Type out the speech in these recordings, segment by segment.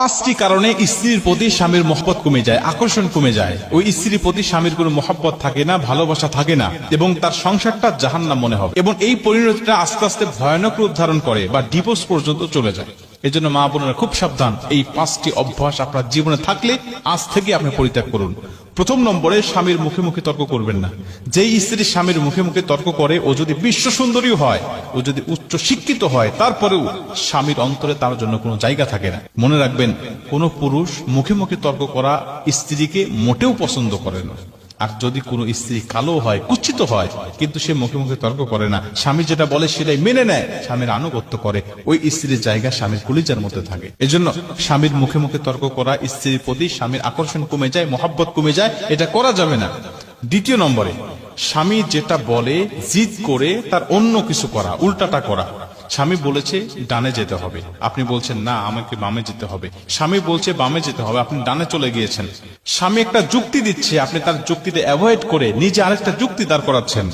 পাঁচটি কারণে স্ত্রীর প্রতি স্বামীর মহব্বত কমে যায়, আকর্ষণ কমে যায়। ওই স্ত্রীর প্রতি স্বামীর কোনো মহব্বত থাকে না, ভালোবাসা থাকে না, এবং তার সংসারটা জাহান্নাম মনে হবে, এবং এই পরিণতিটা আস্তে আস্তে ভয়ানক রূপ ধারণ করে বা ডিভোর্স পর্যন্ত চলে যায়। এই জন্য মা বোনেরা খুব সাবধান, এই পাঁচটি অভ্যাস আপনার জীবনে থাকলে আজ থেকে আপনি পরিত্যাগ করুন। প্রথম নম্বরে, স্বামীর মুখে মুখে তর্ক করবেন না। যেই স্ত্রী স্বামীর মুখে মুখে তর্ক করে, ও যদি বিশ্ব সুন্দরী হয়, ও যদি উচ্চ শিক্ষিত হয়, তারপরেও স্বামীর অন্তরে তার জন্য কোনো জায়গা থাকে না। মনে রাখবেন, কোন পুরুষ মুখে মুখে তর্ক করা স্ত্রীকে মোটেও পছন্দ করে না। আর যদি কোনো স্ত্রী কালো হয়, কুচ্ছিত হয়, কিন্তু সে মুখে মুখে তর্ক করে না, স্বামী যেটা বলে সেটাই মেনে নেয়, স্বামীর আনুগত্য করে, ওই স্ত্রীর জায়গা স্বামীর কলিজার মধ্যে থাকে। এজন্য স্বামীর মুখে মুখে তর্ক করা, স্ত্রীর প্রতি স্বামীর আকর্ষণ কমে যায়, মহব্বত কমে যায়, এটা করা যাবে না। দ্বিতীয় নম্বরে, স্বামী যেটা বলে জিদ করে তার অন্য কিছু করা, উল্টাটা করা। স্বামী বলেছে ডানে যেতে হবে, আপনি বলছেন না আমাকে বামে যেতে হবে। স্বামী বলছে বামে যেতে হবে, আপনি ডানে চলে গিয়েছেন। স্বামী একটা যুক্তি দিচ্ছে, আপনি তার যুক্তিতে অ্যাভয়েড করে নিজে আরেকটা যুক্তি দাঁড় করাচ্ছেন।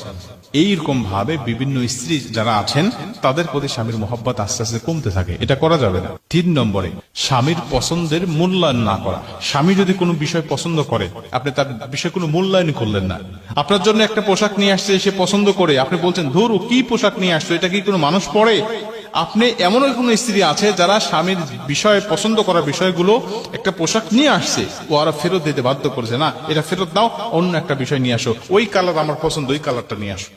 এইরকম ভাবে বিভিন্ন স্ত্রী যারা আছেন, তাদের প্রতি স্বামীর মহব্বত আস্তে আস্তে কমতে থাকে, এটা করা যাবে না। 3 নম্বরে, স্বামীর পছন্দের মূল্যায়ন না করা। স্বামী যদি কোনো বিষয় পছন্দ করে, আপনি তার বিষয়ে কোনো মূল্যায়ন করলেন না। আপনার জন্য একটা পোশাক নিয়ে আসছে, সে পছন্দ করে, আপনি বলছেন ধুর কি পোশাক নিয়ে আসছো, এটা কি কোনো মানুষ পরে? আপনি এমন কোন স্ত্রী আছে যারা স্বামীর বিষয়ে পছন্দ করা বিষয়গুলো, একটা পোশাক নিয়ে আসছে, ও আর ফেরত দিতে বাধ্য করেছে, না এটা ফেরত দাও, অন্য একটা বিষয় নিয়ে আসো, ওই কালার আমার পছন্দ, ওই কালারটা নিয়ে আসো।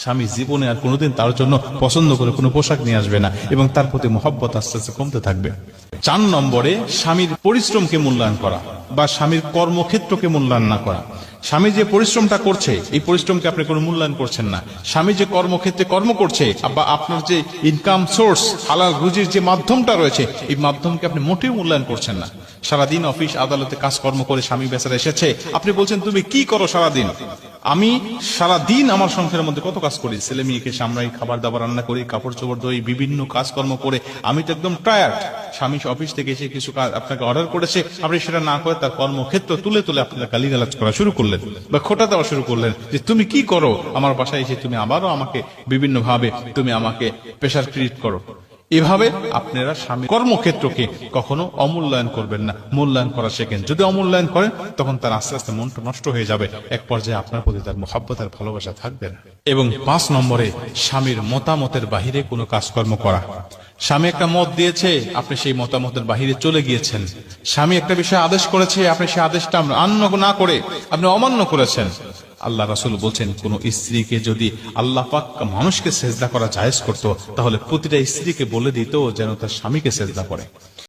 স্বামী জীবনে আর কোনোদিন তার জন্য পছন্দ করে কোনো পোশাক নিয়ে আসবে না, এবং তার প্রতি মহব্বত আস্তে আস্তে কমতে থাকবে। 4 নম্বরে, স্বামীর পরিশ্রমকে মূল্যায়ন করা বা স্বামীর কর্মক্ষেত্রকে মূল্যায়ন না করা। স্বামী যে পরিশ্রমটা করছে, এই পরিশ্রমকে আপনি কোনো মূল্যায়ন করছেন না। স্বামী যে কর্মক্ষেত্রে কর্ম করছে, বা আপনার যে ইনকাম সোর্স, হালাল রুজির যে মাধ্যমটা রয়েছে, এই মাধ্যমকে আপনি মোটেও মূল্যায়ন করছেন না। সারাদিন অফিস আদালতে কাজকর্ম করে স্বামী বেচারা এসেছে, আপনি বলছেন তুমি কি করো সারাদিন? আমি সারাদিন আমার সংসারের মধ্যে কত কাজ করি, ছেলে মেয়েকে সামলাই, খাবার দাবার রান্না করি, কাপড় চোপড় ধরি, বিভিন্ন কাজকর্ম করে আমি তো একদম টায়ার্ড। স্বামী অফিস থেকে এসে কিছু কাজ আপনাকে অর্ডার করেছে, আপনি সেটা না করে তার কর্মক্ষেত্র তুলে তুলে আপনারা গালিগালাজ করা শুরু করলেন বা খোঁটা দেওয়া শুরু করলেন, যে তুমি কি করো আমার বাসায় এসে, তুমি আবারও আমাকে বিভিন্ন ভাবে তুমি আমাকে প্রেশার ক্রিয়েট করো। এভাবে আপনারা স্বামী কর্মক্ষেত্রকে কখনো অমূল্যায়ন করবেন না, মূল্যায়ন করা শেখেন। যদি অমূল্যায়ন করেন, তখন তার আস্তে আস্তে মনটা নষ্ট হয়ে যাবে, এক পর্যায়ে আপনার প্রতি তার মহব্বত আর ভালোবাসা থাকবে না। এবং 5 নম্বরে, স্বামীর মতামতের বাহিরে কোনো কাজকর্ম করা। স্বামী একটা মত দিয়েছে, আপনি সেই মতামতের বাহিরে চলে গিয়েছেন। স্বামী একটা বিষয় আদেশ করেছে, আপনি সেই আদেশটা মান্য না করে আপনি অমান্য করেছেন। আল্লাহ রাসূল বলছেন, কোন স্ত্রীকে যদি আল্লাহ পাক মানুষকে সেজদা করা জায়েজ করত, তাহলে প্রতিটা স্ত্রীকে বলে দিত যেন তার স্বামীকে সেজদা করে।